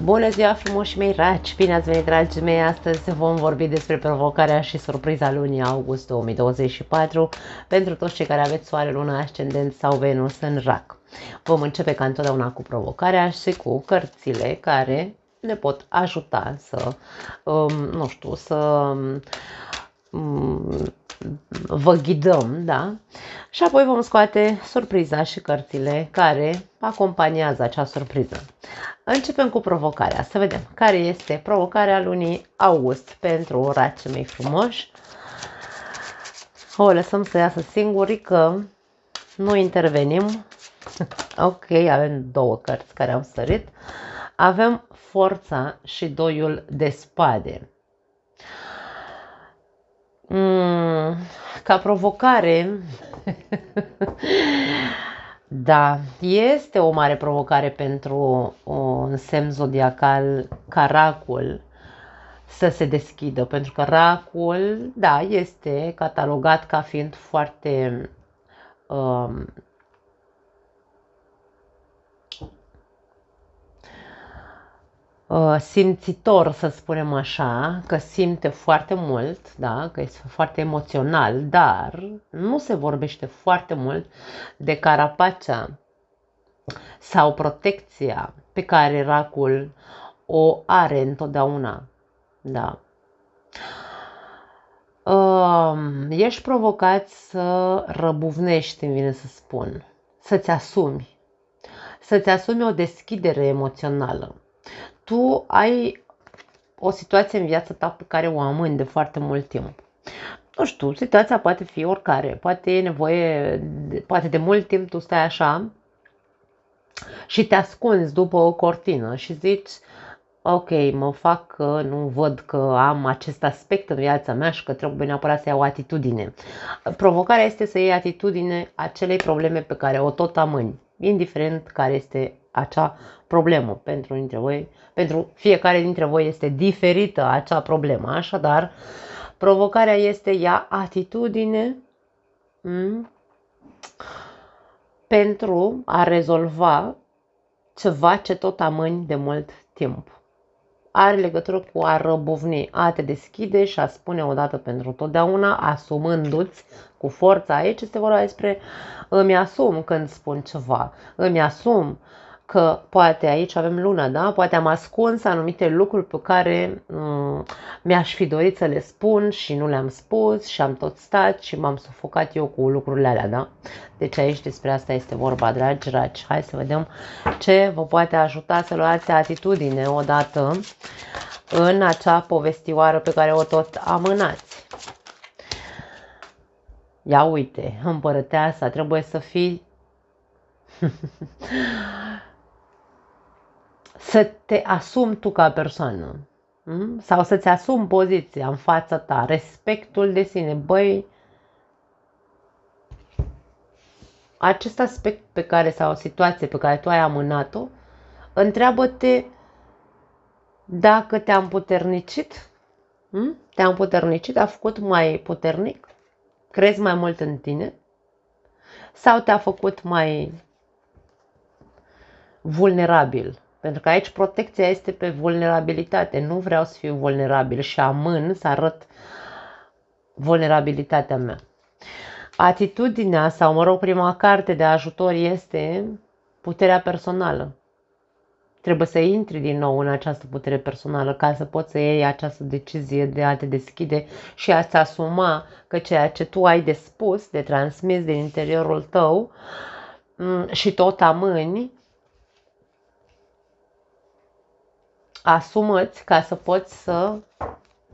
Bună ziua, frumoși mei raci! Bine ați venit, dragii mei! Astăzi vom vorbi despre provocarea și surpriza lunii august 2024 pentru toți cei care aveți soare, lună, ascendent sau Venus în rac. Vom începe ca întotdeauna cu provocarea și cu cărțile care ne pot ajuta să, nu știu, să vă ghidăm, da? Și apoi vom scoate surpriza și cărțile care acompaniază acea surpriză. Începem cu provocarea, să vedem care este provocarea lunii august pentru racii mei frumoși. O lăsăm să iasă singuri, că nu intervenim. Ok, avem două cărți care au sărit. Avem forța și doiul de spade. Ca provocare, da, este o mare provocare pentru un semn zodiacal ca racul să se deschidă, pentru că racul, da, este catalogat ca fiind foarte simțitor, să spunem așa, că simte foarte mult, da, că este foarte emoțional, dar nu se vorbește foarte mult de carapacea sau protecția pe care racul o are întotdeauna, da. Ești provocat să răbuvnești, îmi vine să spun, să-ți asumi o deschidere emoțională. Tu ai o situație în viața ta pe care o amâni de foarte mult timp. Nu știu, situația poate fi oricare, poate e nevoie, poate de mult timp tu stai așa și te ascunzi după o cortină și zici, ok, mă fac că nu văd că am acest aspect în viața mea și că trebuie neapărat să iau atitudine. Provocarea este să iei atitudine acelei probleme pe care o tot amâni, indiferent care este acea problemă. Pentru fiecare dintre voi este diferită acea problemă, așadar provocarea este ia atitudine pentru a rezolva ceva ce tot amâni de mult timp. Are legătură cu a răbuvni, a te deschide și a spune odată pentru totdeauna, asumându-ți cu forța. Aici este vorba despre îmi asum când spun ceva, îmi asum că poate aici avem luna, da? Poate am ascuns anumite lucruri pe care mi-aș fi dorit să le spun și nu le-am spus și am tot stat și m-am sufocat eu cu lucrurile alea, da? Deci aici despre asta este vorba, dragi raci. Hai să vedem ce vă poate ajuta să luați atitudine odată în acea povestioară pe care o tot amânați. Ia uite, împărăteasa, trebuie să fii să te asumi tu ca persoană sau să-ți asumi poziția în fața ta, respectul de sine. Băi, acest aspect pe care sau o situație pe care tu ai amânat-o, întreabă-te dacă te-am puternicit, te-am puternicit, a făcut mai puternic, crezi mai mult în tine sau te-a făcut mai vulnerabil. Pentru că aici protecția este pe vulnerabilitate. Nu vreau să fiu vulnerabil și amân să arăt vulnerabilitatea mea. Atitudinea sau, mă rog, prima carte de ajutor este puterea personală. Trebuie să intri din nou în această putere personală ca să poți să iei această decizie de a te deschide și a-ți asuma că ceea ce tu ai de spus, de transmis din interiorul tău și tot amâni, asumă-ți ca să poți să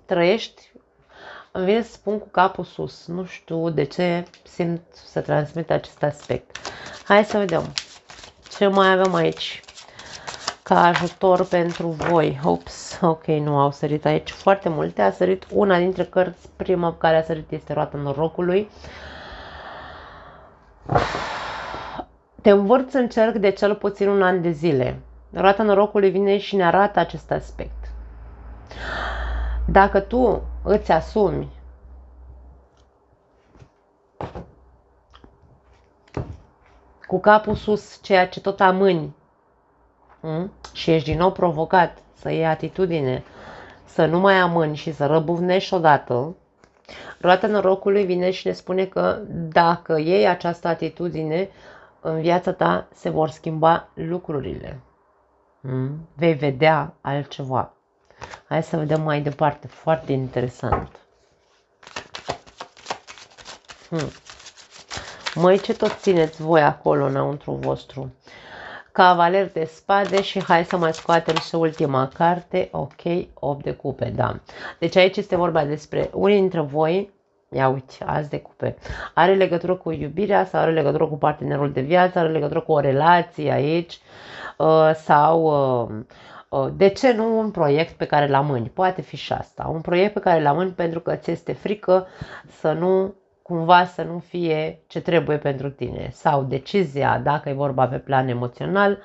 trăiești. Îmi vine să spun cu capul sus. Nu știu de ce simt să transmit acest aspect. Hai să vedem ce mai avem aici ca ajutor pentru voi. Ups, ok, nu au sărit aici foarte multe. A sărit una dintre cărți. Prima care a sărit este Roata Norocului. Te învârți în cerc de cel puțin un an de zile. Roata Norocului vine și ne arată acest aspect. Dacă tu îți asumi cu capul sus ceea ce tot amâni Și ești din nou provocat să iei atitudine, să nu mai amâni și să răbufnești odată, roata norocului vine și ne spune că dacă iei această atitudine, în viața ta se vor schimba lucrurile. Vei vedea altceva. Hai să vedem mai departe. Foarte interesant. Măi, ce tot țineți voi acolo înăuntru vostru? Cavaler de spade și hai să mai scoatem și ultima carte. Ok, 8 de cupe, da. Deci aici este vorba despre unii dintre voi. Ia uite, azi de cupe. Are legătură cu iubirea sau are legătură cu partenerul de viață, are legătură cu o relație aici sau de ce nu un proiect pe care l-am amâni? Poate fi și asta. Un proiect pe care l-am amâni pentru că ți este frică să nu cumva să nu fie ce trebuie pentru tine. Sau decizia, dacă e vorba pe plan emoțional,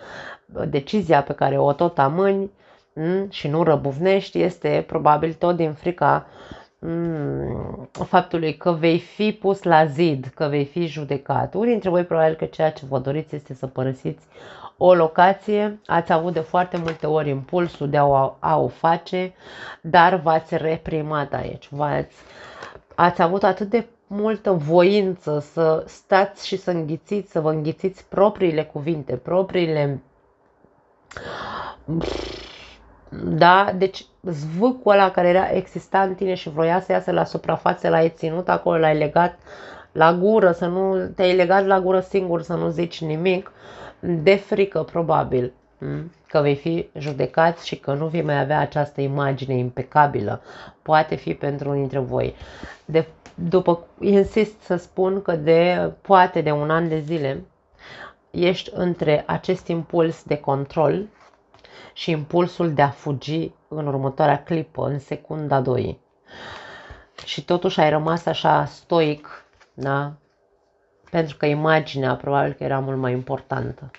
decizia pe care o tot amâni și nu răbufnești este probabil tot din frica faptului că vei fi pus la zid, că vei fi judecat. Unii dintre voi probabil că ceea ce vă doriți este să părăsiți o locație, ați avut de foarte multe ori impulsul de a o face, dar v-ați reprimat aici. Ați avut atât de multă voință să stați și să înghițiți, să vă înghițiți propriile cuvinte, propriile... Da, deci zvâcul ăla care era exista în tine și vroia să iasă la suprafață, l-ai ținut acolo, l-ai legat la gură, să nu te-ai legat la gură singur, să nu zici nimic, de frică probabil că vei fi judecat și că nu vei mai avea această imagine impecabilă. Poate fi pentru unii dintre voi. Insist să spun că poate de un an de zile ești între acest impuls de control și impulsul de a fugi în următoarea clipă, în secunda 2. Și totuși ai rămas așa stoic, da? Pentru că imaginea probabil că era mult mai importantă.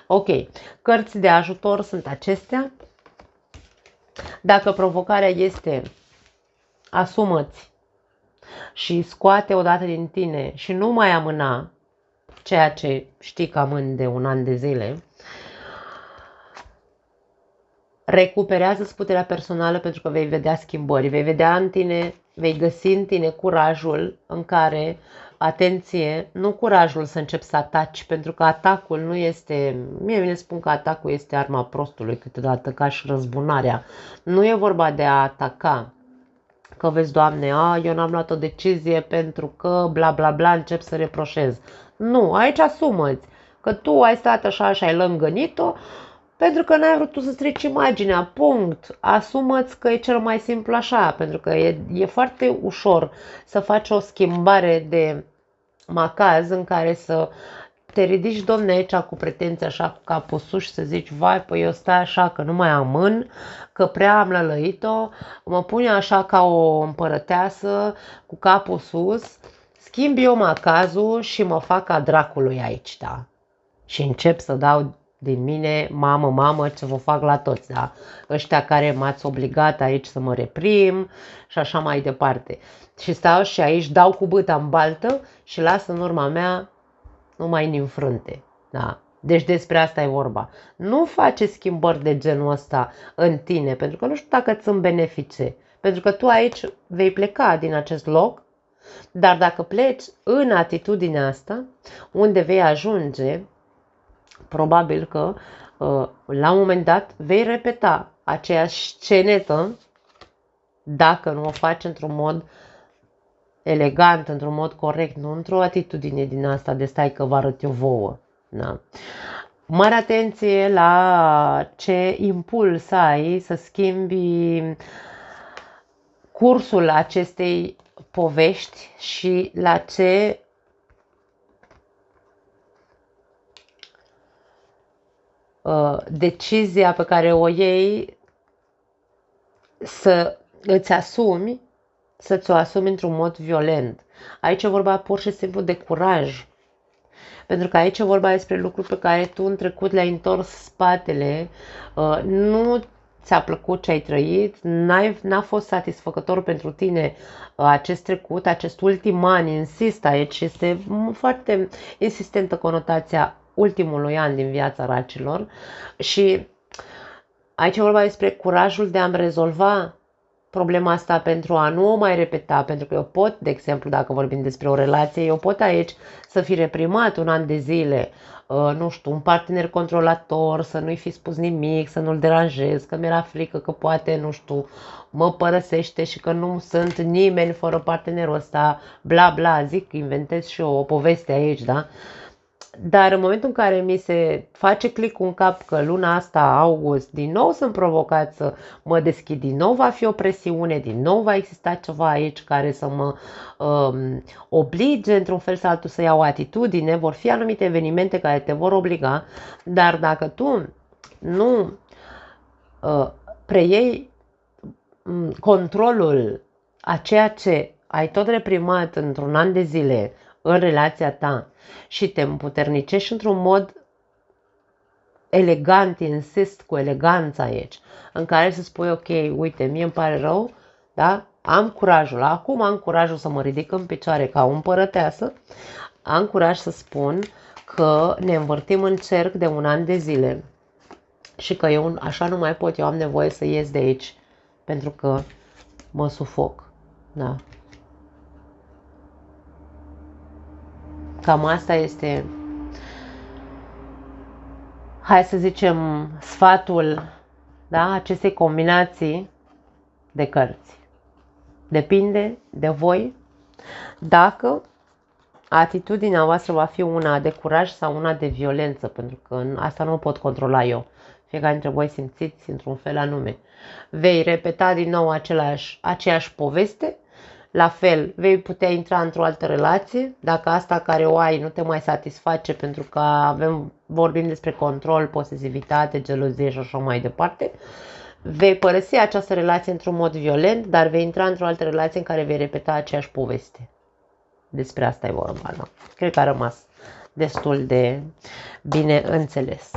Ok, cărți de ajutor sunt acestea. Dacă provocarea este asumă-ți și scoate odată din tine și nu mai amâna ceea ce știi că amâni de un an de zile, recuperează-ți puterea personală pentru că vei vedea schimbări, vei vedea în tine, vei găsi în tine curajul în care, atenție, nu curajul să începi să ataci, pentru că atacul nu este, mie vine spun că atacul este arma prostului câteodată, ca și răzbunarea. Nu e vorba de a ataca, că vezi, Doamne, eu n-am luat o decizie pentru că bla bla bla, încep să reproșez. Nu, aici asumă-ți că tu ai stat așa și ai lângănit-o, pentru că n-ai vrut tu să strici imaginea, punct. Asumă-ți că e cel mai simplu așa, pentru că e foarte ușor să faci o schimbare de macaz în care să te ridici, domne, aici cu pretenție așa cu capul sus și să zici, vai, păi eu stai așa că nu mai amân, că prea am lălăit-o, mă pune așa ca o împărăteasă cu capul sus, schimb eu macazul și mă fac ca dracului aici, da? Și încep să dau din mine, mamă, ce vă fac la toți, da? Ăștia care m-ați obligat aici să mă reprim și așa mai departe. Și stau și aici, dau cu bâta în baltă și las în urma mea numai din frunte, da? Deci despre asta e vorba. Nu face schimbări de genul ăsta în tine, pentru că nu știu dacă îți sunt benefice. Pentru că tu aici vei pleca din acest loc, dar dacă pleci în atitudinea asta, unde vei ajunge, probabil că la un moment dat vei repeta aceeași scenetă dacă nu o faci într-un mod elegant, într-un mod corect, nu într-o atitudine din asta de stai că vă arăt eu vouă. Da. Mare atenție la ce impuls ai să schimbi cursul acestei povești și la ce decizia pe care o iei să îți asumi, să ți-o asumi într-un mod violent. Aici e vorba pur și simplu de curaj. Pentru că aici e vorba despre lucruri pe care tu în trecut le-ai întors spatele, nu ți-a plăcut ce ai trăit, n-a fost satisfăcător pentru tine acest trecut, acest ultim an, insist aici, este foarte insistentă conotația ultimului an din viața racilor și aici e vorba despre curajul de a-mi rezolva problema asta pentru a nu o mai repeta, pentru că eu pot, de exemplu, dacă vorbim despre o relație, eu pot aici să fi reprimat un an de zile, nu știu, un partener controlator, să nu-i fi spus nimic, să nu-l deranjez, că mi-era frică că poate, nu știu, mă părăsește și că nu sunt nimeni fără partenerul ăsta, bla bla, zic, inventez și eu o poveste aici, da? Dar în momentul în care mi se face click în cap că luna asta, august, din nou sunt provocat să mă deschid, din nou va fi o presiune, din nou va exista ceva aici care să mă oblige într-un fel sau altul să iau atitudine, vor fi anumite evenimente care te vor obliga, dar dacă tu nu preiei controlul a ceea ce ai tot reprimat într-un an de zile în relația ta și te împuternicești într-un mod elegant, insist cu eleganță aici, în care să spui, ok, uite, mie îmi pare rău, da? Am curajul, acum am curajul să mă ridic în picioare ca o împărăteasă, am curaj să spun că ne învârtim în cerc de un an de zile și că eu așa nu mai pot, eu am nevoie să ies de aici pentru că mă sufoc, da? Cam asta este, hai să zicem, sfatul, da, acestei combinații de cărți. Depinde de voi dacă atitudinea voastră va fi una de curaj sau una de violență, pentru că asta nu o pot controla eu. Fiecare dintre voi simțiți într-un fel anume. Vei repeta din nou aceeași poveste, la fel vei putea intra într-o altă relație, dacă asta care o ai nu te mai satisface pentru că vorbim despre control, posesivitate, gelozie și așa mai departe. Vei părăsi această relație într-un mod violent, dar vei intra într-o altă relație în care vei repeta aceeași poveste. Despre asta e vorba, da? Cred că a rămas destul de bine înțeles.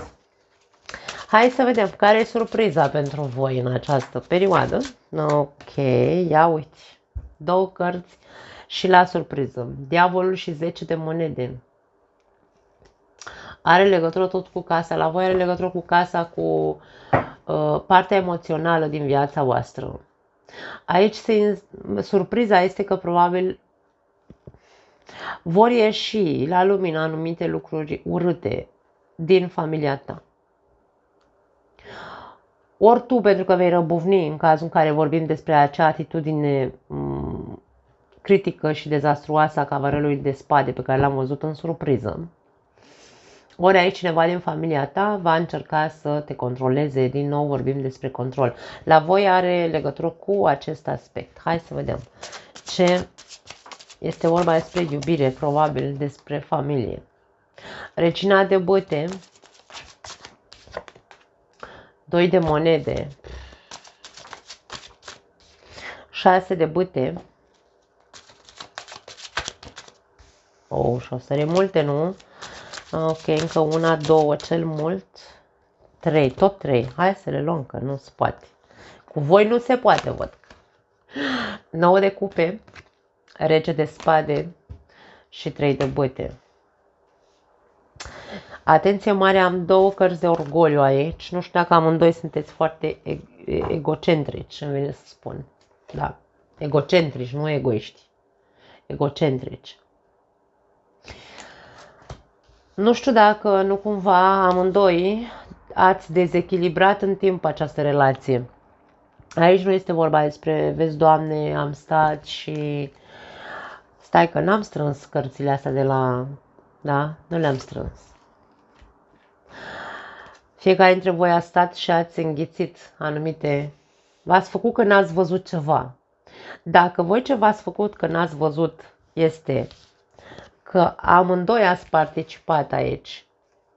Hai să vedem care e surpriza pentru voi în această perioadă. Ok, ia uite. 2 cărți și la surpriză. Diavolul și 10 de monede. Are legătură tot cu casa. La voi are legătură cu casa, cu partea emoțională din viața voastră. Aici surpriza este că probabil vor ieși la lumină anumite lucruri urâte din familia ta. Ori tu, pentru că vei răbufni în cazul în care vorbim despre acea atitudine critică și dezastruoasă a cavalerului de spade pe care l-am văzut în surpriză. Ori aici cineva din familia ta va încerca să te controleze, din nou vorbim despre control. La voi are legătură cu acest aspect. Hai să vedem ce este vorba despre iubire, probabil despre familie. Regina de bâte, 2 de monede, 6 de bâte. Și o să multe, nu? Ok, încă 1, 2, cel mult 3, tot 3. Hai să le luăm, că nu se poate. Cu voi nu se poate, văd. 9 de cupe, rege de spade și 3 de bâte. Atenție mare, am 2 cărți de orgoliu aici. Nu știu dacă amândoi sunteți foarte egocentrici, îmi vine să spun. Da, egocentrici, nu egoiști. Egocentrici. Nu știu dacă nu cumva amândoi ați dezechilibrat în timp această relație. Aici nu este vorba despre, vezi, Doamne, am stat și... Stai că n-am strâns cărțile astea de la... Da? Nu le-am strâns. Fiecare dintre voi a stat și ați înghițit anumite... V-ați făcut că n-ați văzut ceva. Dacă voi ce v-ați făcut că n-ați văzut este că amândoi ați participat aici,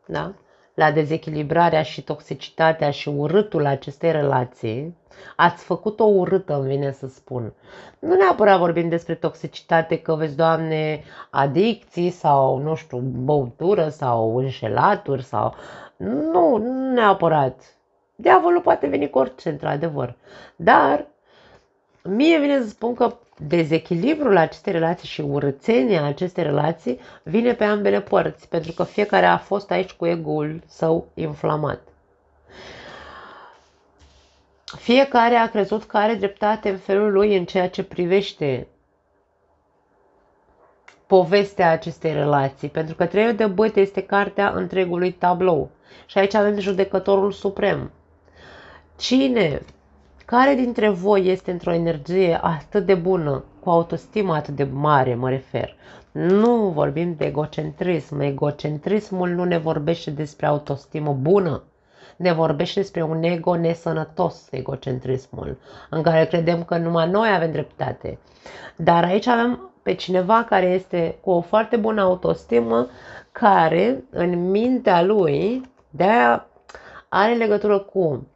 da? La dezechilibrarea și toxicitatea și urâtul acestei relații, ați făcut-o urâtă, îmi vine să spun. Nu neapărat vorbim despre toxicitate, că vezi, Doamne, adicții sau, nu știu, băutură sau înșelaturi sau... Nu neapărat. Diavolul poate veni cu orice, într-adevăr. Dar Mie vine să spun că dezechilibrul acestei relații și urățenia acestei relații vine pe ambele părți, pentru că fiecare a fost aici cu ego-ul său inflamat. Fiecare a crezut că are dreptate în felul lui în ceea ce privește povestea acestei relații, pentru că Treiul de băte este cartea întregului tablou. Și aici avem judecătorul suprem. Care dintre voi este într-o energie atât de bună, cu autostimă atât de mare, mă refer? Nu vorbim de egocentrism. Egocentrismul nu ne vorbește despre autostimă bună. Ne vorbește despre un ego nesănătos, egocentrismul, în care credem că numai noi avem dreptate. Dar aici avem pe cineva care este cu o foarte bună autostimă, care în mintea lui de-aia are legătură cu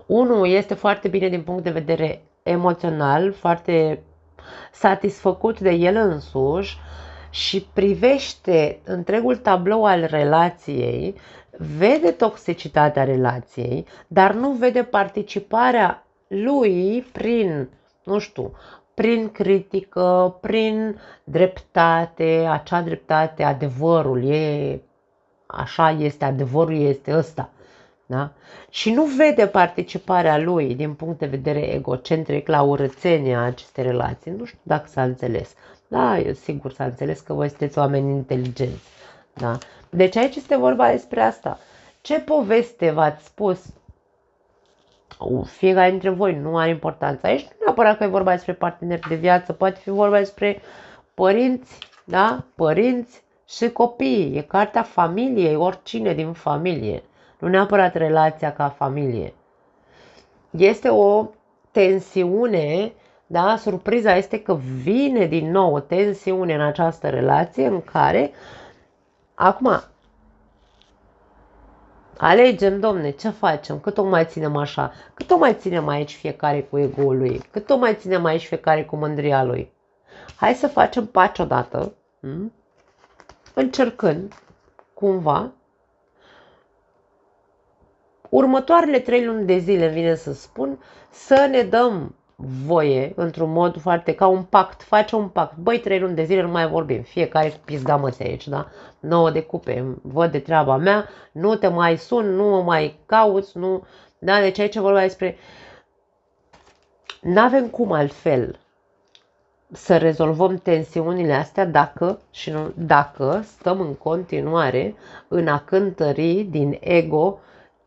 unul este foarte bine din punct de vedere emoțional, foarte satisfăcut de el însuși și privește întregul tablou al relației, vede toxicitatea relației, dar nu vede participarea lui prin, nu știu, prin critică, prin dreptate, acea dreptate, adevărul e, așa este, adevărul este ăsta. Da? Și nu vede participarea lui din punct de vedere egocentric la urățenia acestei relații. Nu știu dacă s-a înțeles. Da, eu sigur s-a înțeles că voi sunteți oameni inteligenți. Da? Deci aici este vorba despre asta. Ce poveste v-ați spus? Fiecare dintre voi nu are importanță. Aici nu neapărat că e vorba despre parteneri de viață, poate fi vorba despre părinți, da? Părinți și copii. E cartea familiei, oricine din familie. Nu neapărat relația ca familie. Este o tensiune, da? Surpriza este că vine din nou o tensiune în această relație în care, acum, alegem, domne, ce facem? Cât o mai ținem așa? Cât o mai ținem aici fiecare cu ego-ul lui? Cât o mai ținem aici fiecare cu mândria lui? Hai să facem pace odată, încercând, cumva, următoarele 3 luni de zile, vine să spun, să ne dăm voie, într-un mod foarte, ca un pact, face un pact. Băi, 3 luni de zile nu mai vorbim, fiecare cu pizda mății aici, da? 9 de cupe, văd de treaba mea, nu te mai sun, nu mă mai cauți, nu... Da, deci aici vorba despre... N-avem cum altfel să rezolvăm tensiunile astea dacă stăm în continuare în a cântări din ego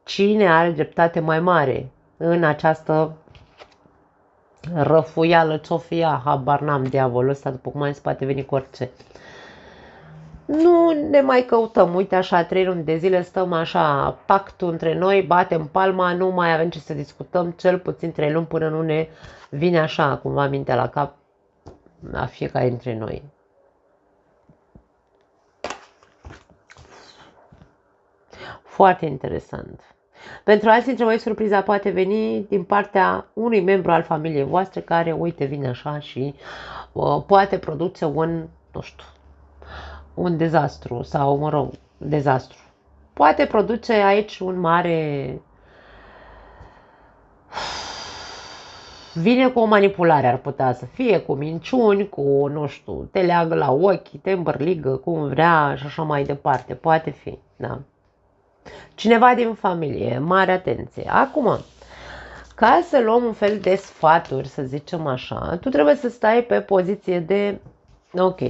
cine are dreptate mai mare în această răfuială, ce-o fi ea, habar n-am, diavolul ăsta, după cum am zis, poate veni cu orice. Nu ne mai căutăm, uite așa, 3 luni de zile stăm așa, pactul între noi, batem palma, nu mai avem ce să discutăm, cel puțin 3 luni până nu ne vine așa, cumva mintea la cap la fiecare dintre noi. Foarte interesant. Pentru alții dintre voi, surpriza poate veni din partea unui membru al familiei voastre care, uite, vine așa și poate produce un, nu știu, un dezastru sau, mă rog, dezastru. Poate produce aici un mare... Vine cu o manipulare, ar putea să fie, cu minciuni, cu, nu știu, te leagă la ochi, te îmbărligă cum vrea și așa mai departe. Poate fi, da. Cineva din familie, mare atenție. Acum, ca să luăm un fel de sfaturi, să zicem așa, tu trebuie să stai pe poziție de, ok,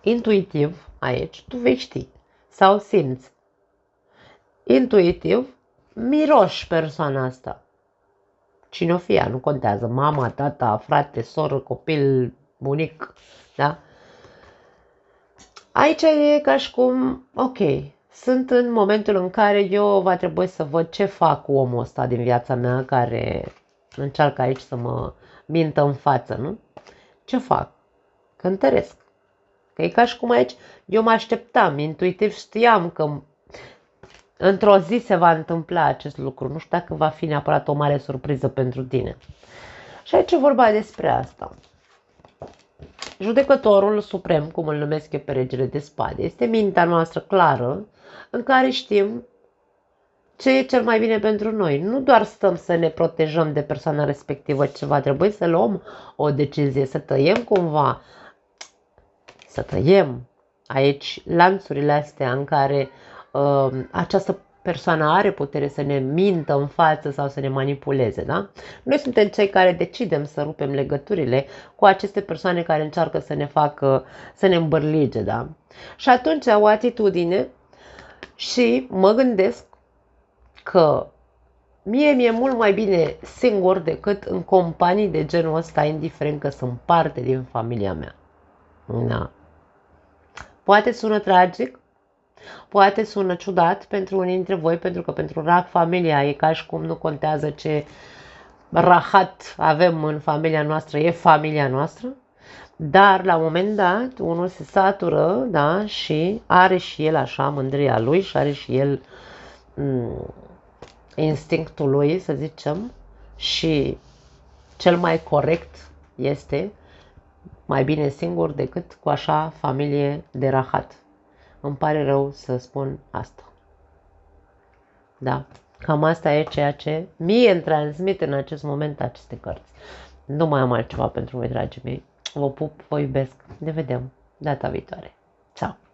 intuitiv, aici, tu vei ști sau simți. Intuitiv, miroși persoana asta. Cine o fie, nu contează, mama, tata, frate, soră, copil, bunic, da? Aici e ca și cum, ok, sunt în momentul în care eu va trebui să văd ce fac cu omul ăsta din viața mea care încearcă aici să mă mintă în față, nu? Ce fac? Cântăresc. Că e ca și cum aici eu mă așteptam, intuitiv știam că într-o zi se va întâmpla acest lucru. Nu știu dacă va fi neapărat o mare surpriză pentru tine. Și aici e vorba despre asta. Judecătorul suprem, cum îl numesc eu pe regele de spade, este mintea noastră clară în care știm ce e cel mai bine pentru noi. Nu doar stăm să ne protejăm de persoana respectivă, ci va trebui să luăm o decizie, să tăiem cumva, să tăiem aici lanțurile astea în care această persoană are putere să ne mintă în față sau să ne manipuleze, da? Noi suntem cei care decidem să rupem legăturile cu aceste persoane care încearcă să ne facă, să ne îmbârlige, da? Și atunci au o atitudine și mă gândesc că mie mi-e mult mai bine singur decât în companii de genul ăsta, indiferent că sunt parte din familia mea. Da. Poate sună tragic, poate sună ciudat pentru unii dintre voi, pentru că pentru RAC familia e ca și cum nu contează ce rahat avem în familia noastră, e familia noastră, dar la un moment dat unul se satură, da, și are și el așa mândria lui și are și el instinctul lui, să zicem, și cel mai corect este mai bine singur decât cu așa familie de rahat. Îmi pare rău să spun asta. Da, cam asta e ceea ce mie îmi transmit în acest moment aceste cărți. Nu mai am altceva pentru voi, dragii mei. Vă pup, vă iubesc. Ne vedem data viitoare. Ciao!